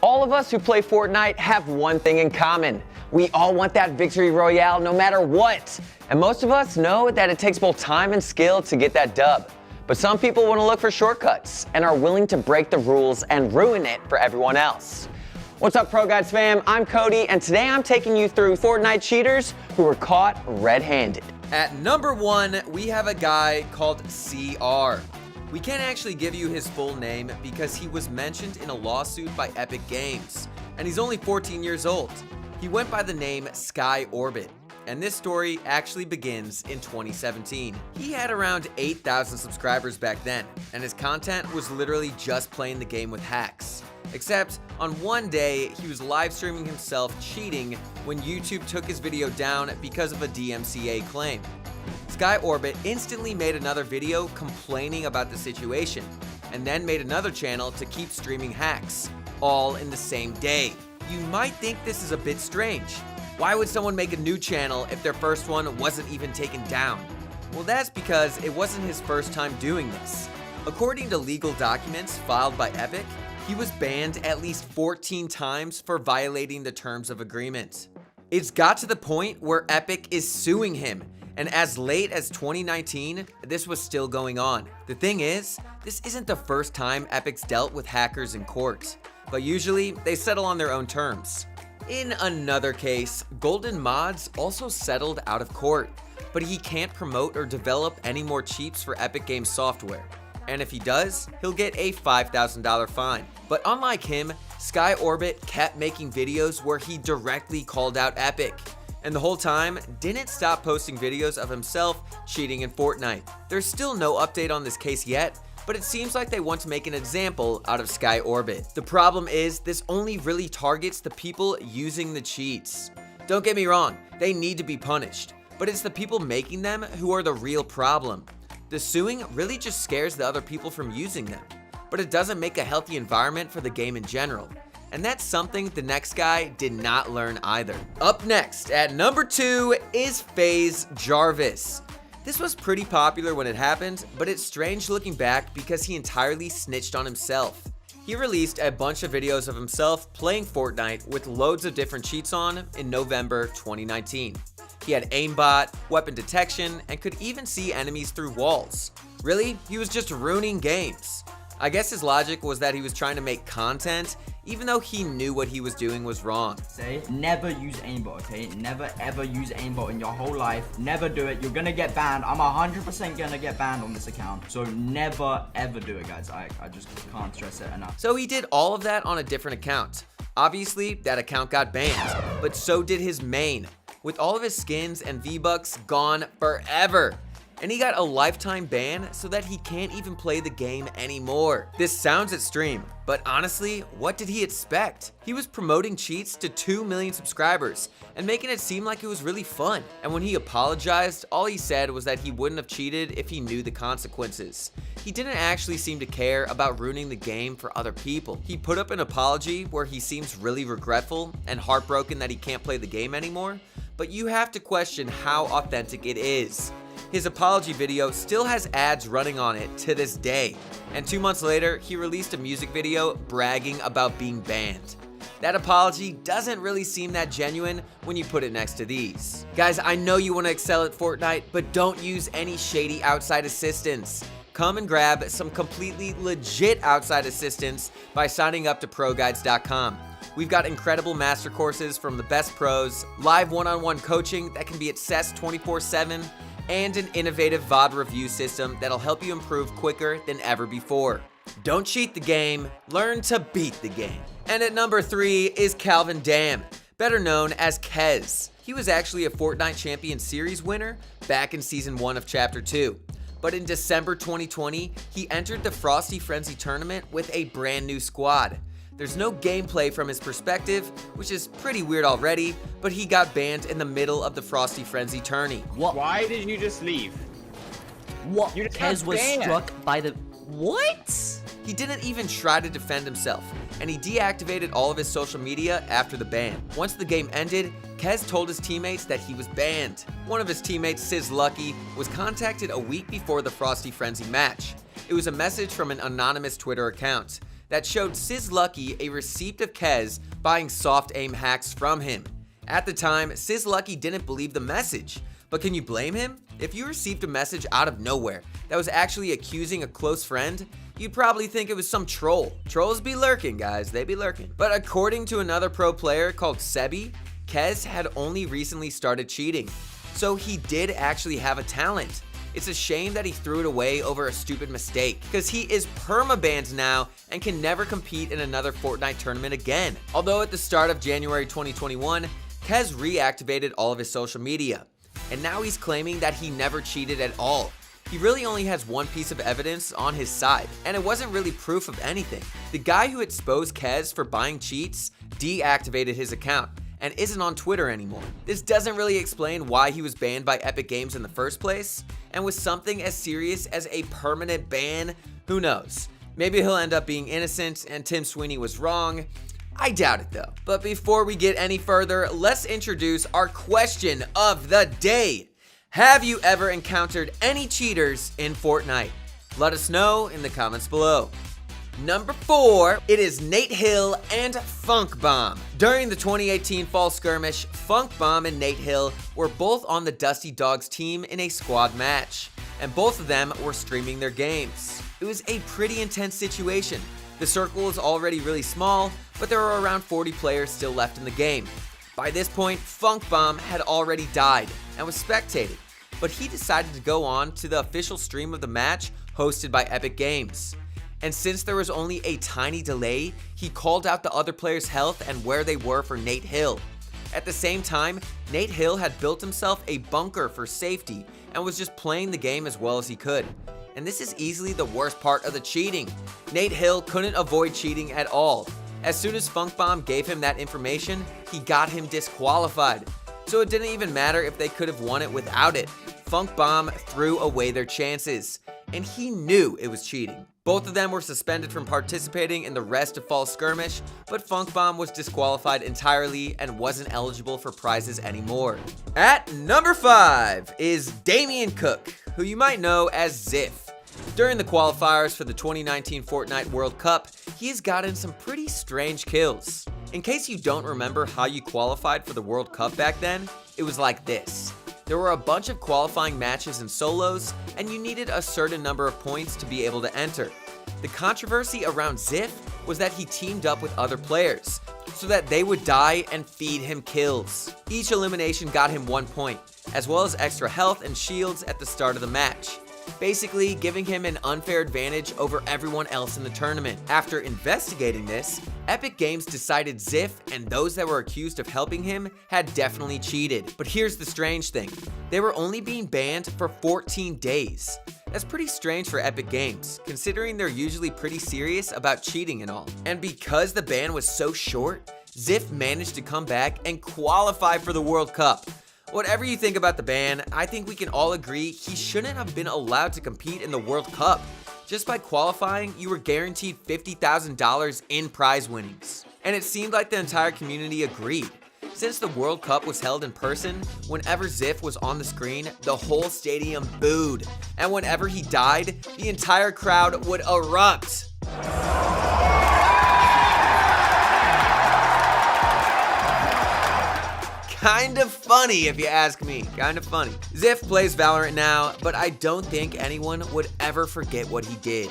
All of us who play Fortnite have one thing in common. We all want that victory royale no matter what. And most of us know that it takes both time and skill to get that dub. But some people want to look for shortcuts and are willing to break the rules and ruin it for everyone else. What's up, Pro Guides fam? I'm Cody, and today I'm taking you through Fortnite cheaters who were caught red-handed. At number 1, we have a guy called CR. We can't actually give you his full name because he was mentioned in a lawsuit by Epic Games, and he's only 14 years old. He went by the name Sky Orbit, and this story actually begins in 2017. He had around 8,000 subscribers back then, and his content was literally just playing the game with hacks. Except on one day, he was live streaming himself cheating when YouTube took his video down because of a DMCA claim. Sky Orbit instantly made another video complaining about the situation, and then made another channel to keep streaming hacks, all in the same day. You might think this is a bit strange. Why would someone make a new channel if their first one wasn't even taken down? Well, that's because it wasn't his first time doing this. According to legal documents filed by Epic, he was banned at least 14 times for violating the terms of agreement. It's got to the point where Epic is suing him, and as late as 2019, this was still going on. The thing is, this isn't the first time Epic's dealt with hackers in court, but usually they settle on their own terms. In another case, Golden Mods also settled out of court, but he can't promote or develop any more cheats for Epic Games software. And if he does, he'll get a $5,000 fine. But unlike him, Sky Orbit kept making videos where he directly called out Epic, and the whole time didn't stop posting videos of himself cheating in Fortnite. There's still no update on this case yet, but it seems like they want to make an example out of Sky Orbit. The problem is this only really targets the people using the cheats. Don't get me wrong, they need to be punished, but it's the people making them who are the real problem. The suing really just scares the other people from using them, but it doesn't make a healthy environment for the game in general. And that's something the next guy did not learn either. Up next, at number 2, is FaZe Jarvis. This was pretty popular when it happened, but it's strange looking back because he entirely snitched on himself. He released a bunch of videos of himself playing Fortnite with loads of different cheats on in November 2019. He had aimbot, weapon detection, and could even see enemies through walls. Really, he was just ruining games. I guess his logic was that he was trying to make content, even though he knew what he was doing was wrong. Say, never use aimbot, okay? Never ever use aimbot in your whole life. Never do it. You're gonna get banned. I'm 100% gonna get banned on this account. So never ever do it, guys. I just can't stress it enough. So he did all of that on a different account. Obviously, that account got banned, but so did his main, with all of his skins and V-Bucks gone forever. And he got a lifetime ban so that he can't even play the game anymore. This sounds extreme, but honestly, what did he expect? He was promoting cheats to 2 million subscribers and making it seem like it was really fun. And when he apologized, all he said was that he wouldn't have cheated if he knew the consequences. He didn't actually seem to care about ruining the game for other people. He put up an apology where he seems really regretful and heartbroken that he can't play the game anymore, but you have to question how authentic it is. His apology video still has ads running on it to this day, and 2 months later, he released a music video bragging about being banned. That apology doesn't really seem that genuine when you put it next to these. Guys, I know you want to excel at Fortnite, but don't use any shady outside assistance. Come and grab some completely legit outside assistance by signing up to ProGuides.com. We've got incredible master courses from the best pros, live one-on-one coaching that can be accessed 24/7, and an innovative VOD review system that'll help you improve quicker than ever before. Don't cheat the game, learn to beat the game. And at number 3 is Calvin Dam, better known as Kez. He was actually a Fortnite Champion Series winner back in Season 1 of Chapter 2. But in December 2020, he entered the Frosty Frenzy tournament with a brand new squad. There's no gameplay from his perspective, which is pretty weird already, but he got banned in the middle of the Frosty Frenzy tourney. What? Why did you just leave? What? Kez was struck by the... What? He didn't even try to defend himself, and he deactivated all of his social media after the ban. Once the game ended, Kez told his teammates that he was banned. One of his teammates, Sizz Lucky, was contacted a week before the Frosty Frenzy match. It was a message from an anonymous Twitter account. that showed XXlucky a receipt of Kez buying soft aim hacks from him. At the time, XXlucky didn't believe the message, but can you blame him? If you received a message out of nowhere that was actually accusing a close friend, you'd probably think it was some troll. Trolls be lurking, guys, they be lurking. But according to another pro player called Sebi, Kez had only recently started cheating, so he did actually have a talent. It's a shame that he threw it away over a stupid mistake, because he is permabanned now and can never compete in another Fortnite tournament again. Although at the start of January 2021, Kez reactivated all of his social media, and now he's claiming that he never cheated at all. He really only has one piece of evidence on his side, and it wasn't really proof of anything. The guy who exposed Kez for buying cheats deactivated his account and isn't on Twitter anymore. This doesn't really explain why he was banned by Epic Games in the first place, and with something as serious as a permanent ban, who knows? Maybe he'll end up being innocent and Tim Sweeney was wrong. I doubt it though. But before we get any further, let's introduce our question of the day. Have you ever encountered any cheaters in Fortnite? Let us know in the comments below. Number 4, it is Nate Hill and Funk Bomb. During the 2018 Fall Skirmish, Funk Bomb and Nate Hill were both on the Dusty Dogs team in a squad match, and both of them were streaming their games. It was a pretty intense situation. The circle was already really small, but there were around 40 players still left in the game. By this point, Funk Bomb had already died and was spectating, but he decided to go on to the official stream of the match hosted by Epic Games. And since there was only a tiny delay, he called out the other players' health and where they were for Nate Hill. At the same time, Nate Hill had built himself a bunker for safety and was just playing the game as well as he could. And this is easily the worst part of the cheating. Nate Hill couldn't avoid cheating at all. As soon as Funk Bomb gave him that information, he got him disqualified. So it didn't even matter if they could have won it without it. Funk Bomb threw away their chances, and he knew it was cheating. Both of them were suspended from participating in the rest of Fall Skirmish, but Funk Bomb was disqualified entirely and wasn't eligible for prizes anymore. At number 5 is Damian Cook, who you might know as XXiF. During the qualifiers for the 2019 Fortnite World Cup, he's gotten some pretty strange kills. In case you don't remember how you qualified for the World Cup back then, it was like this. There were a bunch of qualifying matches and solos, and you needed a certain number of points to be able to enter. The controversy around XXiF was that he teamed up with other players, so that they would die and feed him kills. Each elimination got him 1 point, as well as extra health and shields at the start of the match, basically giving him an unfair advantage over everyone else in the tournament. After investigating this, Epic Games decided XXiF and those that were accused of helping him had definitely cheated. But here's the strange thing. They were only being banned for 14 days. That's pretty strange for Epic Games, considering they're usually pretty serious about cheating and all. And because the ban was so short, XXiF managed to come back and qualify for the World Cup. Whatever you think about the ban, I think we can all agree he shouldn't have been allowed to compete in the World Cup. Just by qualifying, you were guaranteed $50,000 in prize winnings. And it seemed like the entire community agreed. Since the World Cup was held in person, whenever XXiF was on the screen, the whole stadium booed. And whenever he died, the entire crowd would erupt. Kind of funny if you ask me, kind of funny. XXiF plays Valorant now, but I don't think anyone would ever forget what he did.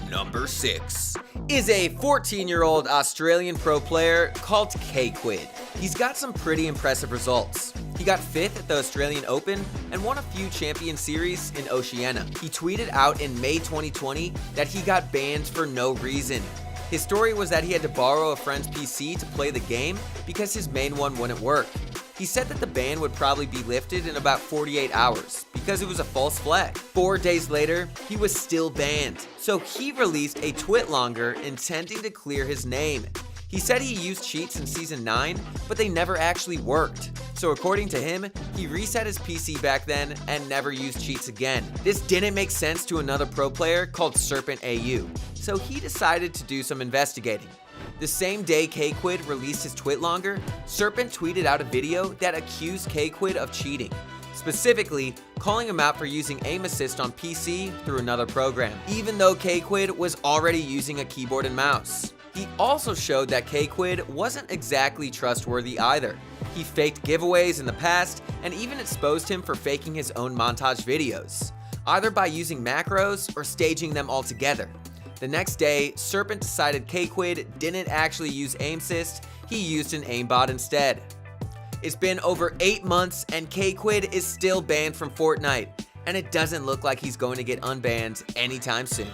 Number 6 is a 14-year-old Australian pro player called Kquid. He's got some pretty impressive results. He got 5th at the Australian Open and won a few Champion Series in Oceania. He tweeted out in May 2020 that he got banned for no reason. His story was that he had to borrow a friend's PC to play the game because his main one wouldn't work. He said that the ban would probably be lifted in about 48 hours because it was a false flag. 4 days later, he was still banned. So he released a tweet longer intending to clear his name. He said he used cheats in Season 9, but they never actually worked. So according to him, he reset his PC back then and never used cheats again. This didn't make sense to another pro player called Serpent AU, so he decided to do some investigating. The same day Kquid released his tweet longer, Serpent tweeted out a video that accused Kquid of cheating. specifically calling him out for using aim assist on PC through another program, even though Kquid was already using a keyboard and mouse. He also showed that Kquid wasn't exactly trustworthy either. He faked giveaways in the past and even exposed him for faking his own montage videos, either by using macros or staging them all together. The next day, Serpent decided Kquid didn't actually use aim assist, he used an aimbot instead. It's been over 8 months and Kquid is still banned from Fortnite, and it doesn't look like he's going to get unbanned anytime soon.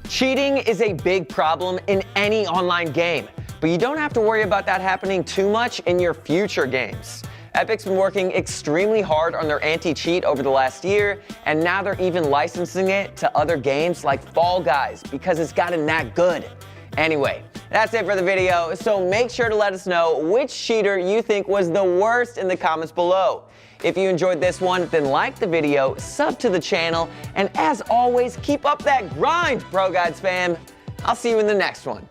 Cheating is a big problem in any online game, but you don't have to worry about that happening too much in your future games. Epic's been working extremely hard on their anti-cheat over the last year, and now they're even licensing it to other games like Fall Guys because it's gotten that good. Anyway, that's it for the video, so make sure to let us know which cheater you think was the worst in the comments below. If you enjoyed this one, then like the video, sub to the channel, and as always, keep up that grind, Pro Guides fam. I'll see you in the next one.